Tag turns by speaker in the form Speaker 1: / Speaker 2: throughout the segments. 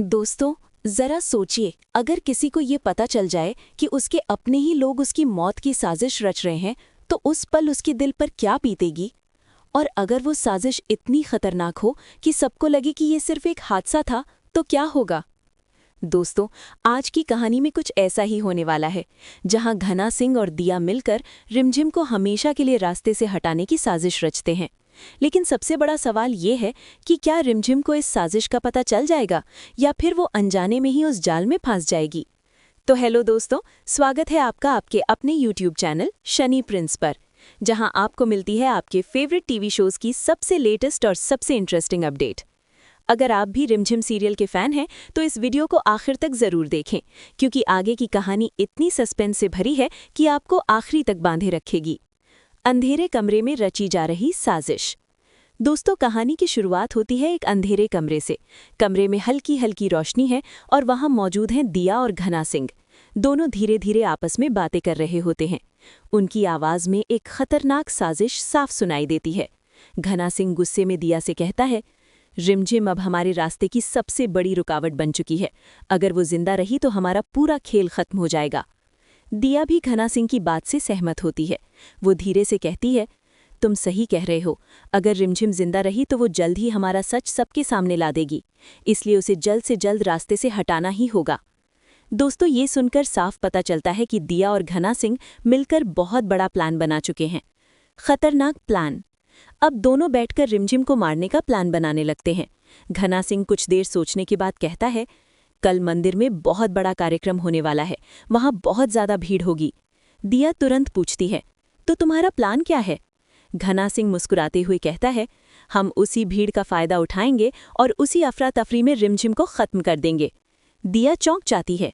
Speaker 1: दोस्तों, जरा सोचिए, अगर किसी को ये पता चल जाए कि उसके अपने ही लोग उसकी मौत की साजिश रच रहे हैं, तो उस पल उसके दिल पर क्या बीतेगी। और अगर वो साजिश इतनी खतरनाक हो कि सबको लगे कि ये सिर्फ एक हादसा था, तो क्या होगा। दोस्तों, आज की कहानी में कुछ ऐसा ही होने वाला है, जहां घना सिंह और दिया मिलकर रिमझिम को हमेशा के लिए रास्ते से हटाने की साजिश रचते हैं। लेकिन सबसे बड़ा सवाल ये है कि क्या रिमझिम को इस साजिश का पता चल जाएगा, या फिर वो अनजाने में ही उस जाल में फंस जाएगी। तो हेलो दोस्तों, स्वागत है आपका आपके अपने यूट्यूब चैनल शनि प्रिंस पर, जहां आपको मिलती है आपके फेवरेट टीवी शोज की सबसे लेटेस्ट और सबसे इंटरेस्टिंग अपडेट। अगर आप भी रिमझिम सीरियल के फैन हैं तो इस वीडियो को आखिर तक जरूर देखें, क्योंकि आगे की कहानी इतनी सस्पेंस से भरी है कि आपको आखिरी तक बांधे रखेगी। अंधेरे कमरे में रची जा रही साजिश। दोस्तों, कहानी की शुरुआत होती है एक अंधेरे कमरे से। कमरे में हल्की हल्की रोशनी है और वहां मौजूद हैं दिया और घना सिंह। दोनों धीरे धीरे आपस में बातें कर रहे होते हैं। उनकी आवाज में एक खतरनाक साजिश साफ सुनाई देती है। घना सिंह गुस्से में दिया से कहता है, रिमझिम अब हमारे रास्ते की सबसे बड़ी रुकावट बन चुकी है। अगर वो जिंदा रही तो हमारा पूरा खेल खत्म हो जाएगा। दिया भी घना सिंह की बात से सहमत होती है। वो धीरे से कहती है, तुम सही कह रहे हो। अगर रिमझिम जिंदा रही तो वो जल्द ही हमारा सच सबके सामने ला देगी, इसलिए उसे जल्द से जल्द रास्ते से हटाना ही होगा। दोस्तों, ये सुनकर साफ पता चलता है कि दिया और घना सिंह मिलकर बहुत बड़ा प्लान बना चुके हैं। खतरनाक प्लान। अब दोनों बैठकर रिमझिम को मारने का प्लान बनाने लगते हैं। घना सिंह कुछ देर सोचने के बाद कहता है, कल मंदिर में बहुत बड़ा कार्यक्रम होने वाला है, वहां बहुत ज्यादा भीड़ होगी। दिया तुरंत पूछती है, तो तुम्हारा प्लान क्या है। घना सिंह मुस्कुराते हुए कहता है, हम उसी भीड़ का फायदा उठाएंगे और उसी अफरा तफरी में रिमझिम को खत्म कर देंगे। दिया चौंक जाती है,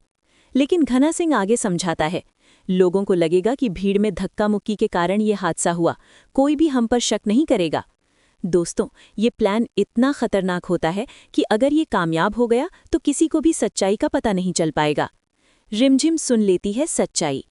Speaker 1: लेकिन घना सिंह आगे समझाता है, लोगों को लगेगा कि भीड़ में धक्का मुक्की के कारण ये हादसा हुआ, कोई भी हम पर शक नहीं करेगा। दोस्तों, ये प्लान इतना खतरनाक होता है कि अगर ये कामयाब हो गया तो किसी को भी सच्चाई का पता नहीं चल पाएगा। रिमझिम सुन लेती है सच्चाई,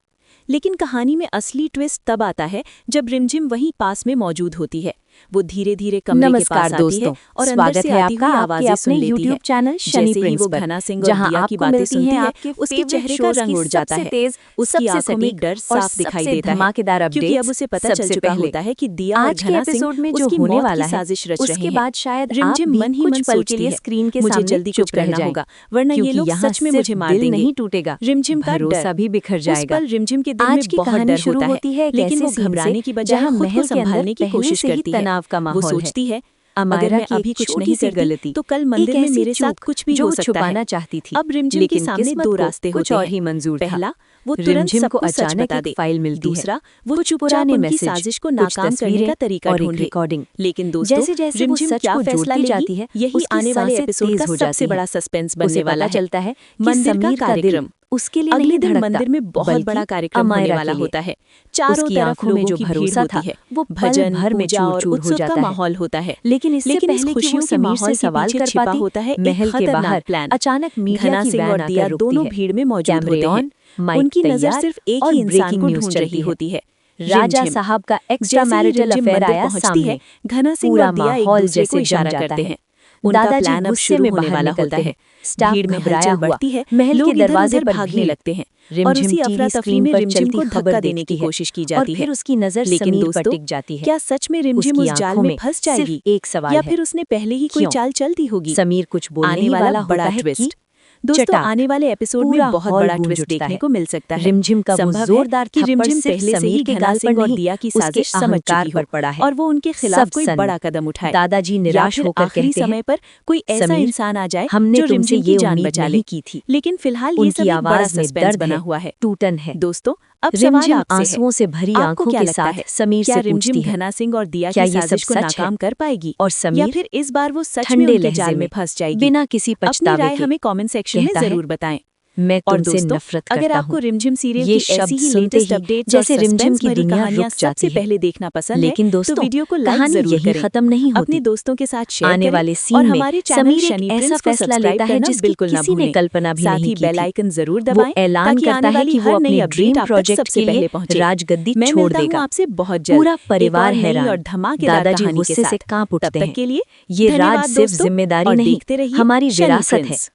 Speaker 1: लेकिन कहानी में असली ट्विस्ट तब आता है जब रिमझिम वहीं पास में मौजूद होती है। वो धीरे धीरे कमरे के पास आती है और अंदर से आती हुई आवाजें सुन लेती है।
Speaker 2: चैनल शनि प्रिंस
Speaker 1: वो
Speaker 2: पर,
Speaker 1: घना सिंह और
Speaker 2: जहां
Speaker 1: दिया की
Speaker 2: आपको
Speaker 1: बातें
Speaker 2: मिलती
Speaker 1: सुनती
Speaker 2: हैं
Speaker 1: है,
Speaker 2: आपके
Speaker 1: उसके चेहरे का रंग उड़ जाता है। उसकी आंखों में डर साफ दिखाई देता है,
Speaker 2: धमाकेदार
Speaker 1: क्योंकि अब उसे पता चल चुका होता है कि दिया और
Speaker 2: आज के
Speaker 1: घना सिंह
Speaker 2: एपिसोड में जो
Speaker 1: उसकी
Speaker 2: होने
Speaker 1: मौत
Speaker 2: वाला
Speaker 1: की
Speaker 2: है,
Speaker 1: साजिश रच रहे
Speaker 2: उसके
Speaker 1: हैं।
Speaker 2: बाद शायद आप
Speaker 1: रिमझिम
Speaker 2: भी
Speaker 1: मन ही
Speaker 2: कुछ
Speaker 1: मन
Speaker 2: पल के
Speaker 1: सोचती
Speaker 2: लिए
Speaker 1: है,
Speaker 2: स्क्रीन के
Speaker 1: मुझे
Speaker 2: सामने
Speaker 1: जल्दी
Speaker 2: चुप
Speaker 1: कुछ
Speaker 2: रह
Speaker 1: करना
Speaker 2: जाएं,
Speaker 1: होगा, वरना ये
Speaker 2: क्योंकि
Speaker 1: लोग
Speaker 2: यहाँ
Speaker 1: सच में
Speaker 2: सिर्फ
Speaker 1: मुझे मार
Speaker 2: दिल
Speaker 1: देंगे।
Speaker 2: नहीं टूटेगा,
Speaker 1: रिमझिम का
Speaker 2: भरोसा
Speaker 1: डर
Speaker 2: भी बिखर
Speaker 1: उस
Speaker 2: जाएगा।
Speaker 1: पल रिमझिम के दिल
Speaker 2: आज
Speaker 1: में
Speaker 2: की
Speaker 1: बहुत
Speaker 2: कहानी
Speaker 1: डर
Speaker 2: शुरू
Speaker 1: होता
Speaker 2: होती है एक
Speaker 1: लेकिन
Speaker 2: ऐसे
Speaker 1: वो
Speaker 2: सीन से
Speaker 1: घबराने की बजाय
Speaker 2: जहां
Speaker 1: खुद को
Speaker 2: महल के अंदर
Speaker 1: संभालने की
Speaker 2: पहले
Speaker 1: कोशिश
Speaker 2: से ही
Speaker 1: करती है।
Speaker 2: तनाव का
Speaker 1: वो
Speaker 2: माहौल है।
Speaker 1: सोचती है, अगर
Speaker 2: अमायरा
Speaker 1: मैं
Speaker 2: की
Speaker 1: अभी
Speaker 2: एक
Speaker 1: कुछ
Speaker 2: छोटी
Speaker 1: नहीं
Speaker 2: सी
Speaker 1: करती
Speaker 2: गलती,
Speaker 1: तो कल
Speaker 2: एक
Speaker 1: मंदिर में
Speaker 2: ऐसी
Speaker 1: मेरे साथ
Speaker 2: चूक
Speaker 1: कुछ भी
Speaker 2: जो
Speaker 1: हो
Speaker 2: वो
Speaker 1: सकता
Speaker 2: छुपाना
Speaker 1: है।
Speaker 2: चाहती थी,
Speaker 1: अब रिमझिम के
Speaker 2: लेकिन
Speaker 1: सामने
Speaker 2: किस्मत
Speaker 1: दो
Speaker 2: को
Speaker 1: रास्ते
Speaker 2: कुछ
Speaker 1: होते
Speaker 2: और
Speaker 1: हैं।
Speaker 2: ही मंजूर था।
Speaker 1: पहला, वो तुरंत
Speaker 2: रिमझिम को
Speaker 1: सबको सच
Speaker 2: अचानक
Speaker 1: बता
Speaker 2: एक
Speaker 1: दे।
Speaker 2: फाइल मिलती है,
Speaker 1: दूसरा, वो
Speaker 2: कुछ
Speaker 1: चुपचाप
Speaker 2: पुराने
Speaker 1: उनकी
Speaker 2: मैसेज,
Speaker 1: साजिश को
Speaker 2: कुछ
Speaker 1: नाकाम करने
Speaker 2: तस्वीरें
Speaker 1: का तरीका
Speaker 2: और एक
Speaker 1: ढूंढे।
Speaker 2: रिकॉर्डिंग।
Speaker 1: लेकिन दोस्तों,
Speaker 2: जैसे जैसे वो
Speaker 1: रिमझिम
Speaker 2: सच
Speaker 1: क्या
Speaker 2: को
Speaker 1: फैसला
Speaker 2: जोड़ती
Speaker 1: लेगी,
Speaker 2: जाती है,
Speaker 1: यही
Speaker 2: उसकी
Speaker 1: आने वाले
Speaker 2: सांसें
Speaker 1: एपिसोड
Speaker 2: तेज
Speaker 1: का
Speaker 2: हो
Speaker 1: सबसे
Speaker 2: जाती
Speaker 1: बड़ा
Speaker 2: हैं।
Speaker 1: सस्पेंस बनने
Speaker 2: उसे
Speaker 1: वाला
Speaker 2: पता
Speaker 1: है।
Speaker 2: चलता है कि
Speaker 1: मंदिर का
Speaker 2: समीर का दिल
Speaker 1: कार्यक्रम
Speaker 2: उसके लिए
Speaker 1: अगले
Speaker 2: नहीं
Speaker 1: दिन
Speaker 2: धड़कता,
Speaker 1: मंदिर में बहुत बड़ा
Speaker 2: बल्कि
Speaker 1: कार्यक्रम होने
Speaker 2: अमायरा
Speaker 1: वाला
Speaker 2: के लिए।
Speaker 1: होता है। चारों
Speaker 2: उसकी
Speaker 1: तरफ
Speaker 2: आंखों में
Speaker 1: लोगों
Speaker 2: जो
Speaker 1: की भीड़
Speaker 2: भरोसा
Speaker 1: होती
Speaker 2: था,
Speaker 1: है,
Speaker 2: वो पल
Speaker 1: भजन,
Speaker 2: भर में
Speaker 1: पूजा और
Speaker 2: चूर-चूर हो
Speaker 1: उत्सव का
Speaker 2: जाता है।
Speaker 1: माहौल होता है।
Speaker 2: लेकिन इससे
Speaker 1: लेकिन इस
Speaker 2: पहले कि
Speaker 1: खुशियों
Speaker 2: वो
Speaker 1: के
Speaker 2: समीर
Speaker 1: माहौल
Speaker 2: से
Speaker 1: के
Speaker 2: सवाल
Speaker 1: पीछे
Speaker 2: कर
Speaker 1: छिपा
Speaker 2: पाती,
Speaker 1: होता है एक
Speaker 2: महल के
Speaker 1: खतरनाक
Speaker 2: बाहर
Speaker 1: प्लान।
Speaker 2: अचानक मीडिया
Speaker 1: घना
Speaker 2: की
Speaker 1: सिंह
Speaker 2: वैन
Speaker 1: और दिया
Speaker 2: आकर रुकती
Speaker 1: दोनों
Speaker 2: है।
Speaker 1: भीड़ में मौजूद
Speaker 2: कैमरे
Speaker 1: होते हैं।
Speaker 2: ऑन, माइक
Speaker 1: उनकी नजर
Speaker 2: तैयार
Speaker 1: सिर्फ एक
Speaker 2: और
Speaker 1: ही इंसान
Speaker 2: ब्रेकिंग
Speaker 1: को
Speaker 2: न्यूज
Speaker 1: ढूंढ
Speaker 2: चलती
Speaker 1: रही
Speaker 2: है।
Speaker 1: होती है,
Speaker 2: राजा
Speaker 1: रिमझिम।
Speaker 2: साहब का एक्स्ट्रा
Speaker 1: जैसे ही
Speaker 2: मैरिटल
Speaker 1: रिमझिम
Speaker 2: अफेयर
Speaker 1: मंदिर
Speaker 2: आया
Speaker 1: पहुंचती है,
Speaker 2: सामने,
Speaker 1: घना सिंह
Speaker 2: पूरा
Speaker 1: और दिया एक
Speaker 2: माहौल
Speaker 1: दूसरे को
Speaker 2: जैसे
Speaker 1: इशारा
Speaker 2: जम जाता
Speaker 1: करते
Speaker 2: है।
Speaker 1: हैं। उनका
Speaker 2: दादाजी
Speaker 1: प्लान अब
Speaker 2: गुस्से
Speaker 1: शुरू
Speaker 2: में
Speaker 1: होने
Speaker 2: बाहर
Speaker 1: वाला
Speaker 2: निकलते
Speaker 1: होता है।
Speaker 2: हैं। स्टाफ
Speaker 1: भीड़ में
Speaker 2: घबराया
Speaker 1: हलचल
Speaker 2: हुआ,
Speaker 1: बढ़ती है,
Speaker 2: महल
Speaker 1: लोग
Speaker 2: के दरवाजे
Speaker 1: इधर-उधर
Speaker 2: पर
Speaker 1: भागने
Speaker 2: भीड़।
Speaker 1: लगते हैं और
Speaker 2: रिमझिम
Speaker 1: उसी
Speaker 2: टीवी
Speaker 1: अफरा-तफरी
Speaker 2: स्क्रीन
Speaker 1: में
Speaker 2: पर
Speaker 1: रिमझिम
Speaker 2: चलती
Speaker 1: को
Speaker 2: खबर
Speaker 1: धक्का देने की
Speaker 2: देखती है
Speaker 1: कोशिश की
Speaker 2: और
Speaker 1: जाती है।
Speaker 2: फिर उसकी नजर
Speaker 1: लेकिन
Speaker 2: समीर पर
Speaker 1: दोस्तों,
Speaker 2: टिक जाती है।
Speaker 1: क्या सच में रिमझिम
Speaker 2: उसकी
Speaker 1: उस जाल
Speaker 2: आंखों
Speaker 1: में
Speaker 2: में
Speaker 1: फंस
Speaker 2: सिर्फ
Speaker 1: जाएगी,
Speaker 2: एक सवाल
Speaker 1: या
Speaker 2: है,
Speaker 1: फिर उसने पहले ही कोई
Speaker 2: क्यों?
Speaker 1: चाल चल दी होगी।
Speaker 2: समीर कुछ बोलने
Speaker 1: आने
Speaker 2: ही
Speaker 1: वाला
Speaker 2: वाला
Speaker 1: बड़ा
Speaker 2: होता है
Speaker 1: ट्विस्ट।
Speaker 2: कि
Speaker 1: दोस्तों,
Speaker 2: चटाक,
Speaker 1: आने वाले एपिसोड
Speaker 2: पूरा
Speaker 1: में बहुत
Speaker 2: हॉल
Speaker 1: बड़ा
Speaker 2: गूंज
Speaker 1: ट्विस्ट
Speaker 2: उठता
Speaker 1: देखने
Speaker 2: है।
Speaker 1: को मिल सकता है।
Speaker 2: रिमझिम का वो
Speaker 1: संभव है
Speaker 2: जोरदार
Speaker 1: कि
Speaker 2: थप्पड़
Speaker 1: रिमझिम
Speaker 2: सिर्फ
Speaker 1: पहले से ही
Speaker 2: समीर के
Speaker 1: घना
Speaker 2: गाल पर
Speaker 1: सिंह और
Speaker 2: नहीं,
Speaker 1: दिया की
Speaker 2: उसके
Speaker 1: साजिश समझ
Speaker 2: अहंकार
Speaker 1: चुकी
Speaker 2: पर
Speaker 1: हो
Speaker 2: पड़ा है।
Speaker 1: और वो उनके खिलाफ
Speaker 2: सब
Speaker 1: कोई
Speaker 2: सन्न।
Speaker 1: बड़ा कदम उठाए।
Speaker 2: दादाजी
Speaker 1: या
Speaker 2: निराश
Speaker 1: फिर
Speaker 2: होकर
Speaker 1: आखिरी
Speaker 2: कहते हैं,
Speaker 1: समय पर कोई ऐसा
Speaker 2: समीर,
Speaker 1: इंसान आ जाए
Speaker 2: हमने
Speaker 1: जो
Speaker 2: तुमसे
Speaker 1: रिमझिम की
Speaker 2: ये
Speaker 1: जान
Speaker 2: उम्मीद
Speaker 1: बचा ले।
Speaker 2: नहीं की थी।
Speaker 1: लेकिन फिलहाल ये सब
Speaker 2: उनकी
Speaker 1: एक बड़ा
Speaker 2: आवाज में
Speaker 1: सस्पेंस
Speaker 2: दर्द
Speaker 1: बना
Speaker 2: है,
Speaker 1: हुआ है।
Speaker 2: टूटन है।
Speaker 1: दोस्तों, अब सवाल
Speaker 2: रिमझिम
Speaker 1: आपसे है,
Speaker 2: आंसुओं से भरी
Speaker 1: आपको
Speaker 2: आंखों
Speaker 1: क्या
Speaker 2: के
Speaker 1: लगता
Speaker 2: साथ
Speaker 1: है,
Speaker 2: समीर
Speaker 1: क्या
Speaker 2: से
Speaker 1: रिमझिम
Speaker 2: पूछती है,
Speaker 1: घना सिंह और दिया
Speaker 2: क्या
Speaker 1: की
Speaker 2: ये सब
Speaker 1: साजिश को
Speaker 2: सच है?
Speaker 1: नाकाम कर पाएगी,
Speaker 2: और
Speaker 1: या
Speaker 2: समीर
Speaker 1: फिर इस बार वो सच में
Speaker 2: ठंडे
Speaker 1: उनके
Speaker 2: लहजे
Speaker 1: जाल में
Speaker 2: में
Speaker 1: फंस जाएगी।
Speaker 2: बिना किसी
Speaker 1: अपनी
Speaker 2: पछतावे
Speaker 1: राय
Speaker 2: के
Speaker 1: हमें कमेंट सेक्शन में
Speaker 2: कहता है,
Speaker 1: जरूर बताएं।
Speaker 2: मैं
Speaker 1: और
Speaker 2: तुमसे
Speaker 1: दोस्तों,
Speaker 2: नफरत
Speaker 1: अगर
Speaker 2: करता
Speaker 1: आपको
Speaker 2: हूँ।
Speaker 1: रिमझिम सीरियल
Speaker 2: ये
Speaker 1: की ऐसी
Speaker 2: शब्द
Speaker 1: ही
Speaker 2: सुनते
Speaker 1: लेटेस्ट
Speaker 2: ही
Speaker 1: अपडेट्स और
Speaker 2: जैसे रिमझिम
Speaker 1: सस्पेंस
Speaker 2: की
Speaker 1: भरी
Speaker 2: दुनिया
Speaker 1: कहानियां
Speaker 2: रुक जाती
Speaker 1: सबसे
Speaker 2: है।
Speaker 1: पहले देखना पसंद
Speaker 2: लेकिन
Speaker 1: है, तो
Speaker 2: दोस्तों,
Speaker 1: वीडियो को लाइक
Speaker 2: कहानी
Speaker 1: जरूर
Speaker 2: यही
Speaker 1: करें,
Speaker 2: खत्म नहीं
Speaker 1: अपने
Speaker 2: होती।
Speaker 1: दोस्तों के साथ शेयर
Speaker 2: आने
Speaker 1: करें
Speaker 2: वाले
Speaker 1: और
Speaker 2: सीन में
Speaker 1: हमारे चैनल
Speaker 2: समीर एक
Speaker 1: शनि
Speaker 2: ऐसा
Speaker 1: प्रिंस को
Speaker 2: फैसला
Speaker 1: सब्सक्राइब
Speaker 2: लेता है
Speaker 1: करना
Speaker 2: जिसकी
Speaker 1: बिल्कुल ना
Speaker 2: किसी ने
Speaker 1: भूलें।
Speaker 2: कल्पना भी
Speaker 1: साथ
Speaker 2: नहीं
Speaker 1: ही
Speaker 2: की
Speaker 1: बेल
Speaker 2: थी।
Speaker 1: आइकन जरूर
Speaker 2: वो
Speaker 1: दबाएं
Speaker 2: ऐलान
Speaker 1: ताकि
Speaker 2: करता
Speaker 1: आने
Speaker 2: है
Speaker 1: वाली
Speaker 2: कि वो
Speaker 1: हर नई
Speaker 2: अपने
Speaker 1: अपडेट
Speaker 2: ड्रीम
Speaker 1: आप तक
Speaker 2: प्रोजेक्ट
Speaker 1: सबसे
Speaker 2: के
Speaker 1: पहले
Speaker 2: लिए
Speaker 1: पहुंचे।
Speaker 2: राजगद्दी
Speaker 1: मैं
Speaker 2: छोड़
Speaker 1: मिलता हूं
Speaker 2: देगा।
Speaker 1: आपसे बहुत जल्द
Speaker 2: पूरा
Speaker 1: एक
Speaker 2: परिवार
Speaker 1: और नई
Speaker 2: हैरान,
Speaker 1: और धमाकेदार
Speaker 2: दादाजी
Speaker 1: कहानी के
Speaker 2: गुस्से से
Speaker 1: साथ।
Speaker 2: कांप
Speaker 1: तब
Speaker 2: उठते
Speaker 1: तक
Speaker 2: हैं।
Speaker 1: के लिए
Speaker 2: ये राज
Speaker 1: धन्यवाद
Speaker 2: सिर्फ
Speaker 1: दोस्तों,
Speaker 2: जिम्मेदारी
Speaker 1: और
Speaker 2: नहीं,
Speaker 1: देखते रहिए
Speaker 2: हमारी
Speaker 1: शनि
Speaker 2: विरासत है।
Speaker 1: प्रिंस।